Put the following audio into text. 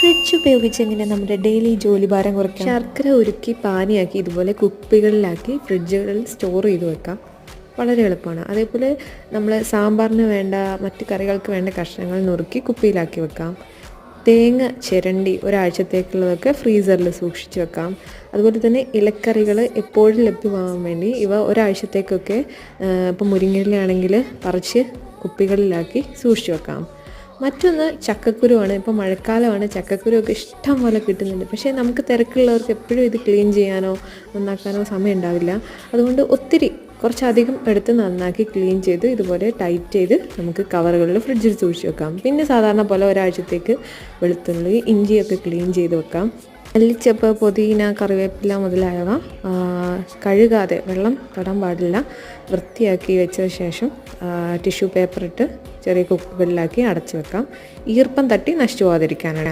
Fridge ഉപയോഗിച്ച് എങ്ങനെ നമ്മുടെ ഡെയിലി ജോലി ഭാരം കുറയ്ക്കാം. ശർക്കര ഉരുക്കി പാനിയാക്കി ഇതുപോലെ കുപ്പികളിലാക്കി ഫ്രിഡ്ജുകളിൽ സ്റ്റോർ ചെയ്ത് വെക്കാം. വളരെ എളുപ്പമാണ്. അതേപോലെ നമ്മൾ സാമ്പാറിന് വേണ്ട മറ്റ് കറികൾക്ക് വേണ്ട കഷ്ണങ്ങൾ നുറുക്കി കുപ്പിയിലാക്കി വെക്കാം. തേങ്ങ ചിരണ്ടി ഒരാഴ്ചത്തേക്കുള്ളതൊക്കെ ഫ്രീസറിൽ സൂക്ഷിച്ച് വെക്കാം. അതുപോലെ തന്നെ ഇലക്കറികൾ എപ്പോഴും ലഭ്യമാകാൻ വേണ്ടി ഇവ ഒരാഴ്ചത്തേക്കൊക്കെ ഇപ്പോൾ മുരിങ്ങയിലാണെങ്കിൽ പറിച്ച് കുപ്പികളിലാക്കി സൂക്ഷിച്ച് വെക്കാം. മറ്റൊന്ന് ചക്കക്കുരുവാണ്. ഇപ്പോൾ മഴക്കാലമാണ്, ചക്കക്കുരുവൊക്കെ ഇഷ്ടം പോലെ കിട്ടുന്നുണ്ട്. പക്ഷേ നമുക്ക് തിരക്കുള്ളവർക്ക് എപ്പോഴും ഇത് ക്ലീൻ ചെയ്യാനോ നന്നാക്കാനോ സമയം ഉണ്ടാവില്ല. അതുകൊണ്ട് കുറച്ചധികം എടുത്ത് നന്നാക്കി ക്ലീൻ ചെയ്ത് ഇതുപോലെ ടൈറ്റ് ചെയ്ത് നമുക്ക് കവറുകളിൽ ഫ്രിഡ്ജിൽ സൂക്ഷിച്ച് വെക്കാം. പിന്നെ സാധാരണ പോലെ ഒരാഴ്ചത്തേക്ക് വെളുത്തുള്ളി ഇഞ്ചിയൊക്കെ ക്ലീൻ ചെയ്ത് വെക്കാം. മല്ലിച്ചപ്പ്, പുതിന, കറിവേപ്പില മുതലായവ കഴുകാതെ, വെള്ളം തൊടാൻ പാടില്ല, വൃത്തിയാക്കി വെച്ച ശേഷം ടിഷ്യൂ പേപ്പർ ഇട്ട് ചെറിയ കുപ്പികളിലാക്കി അടച്ചു വെക്കാം. ഈർപ്പം തട്ടി നശിച്ചു പോകാതിരിക്കാനാണ്.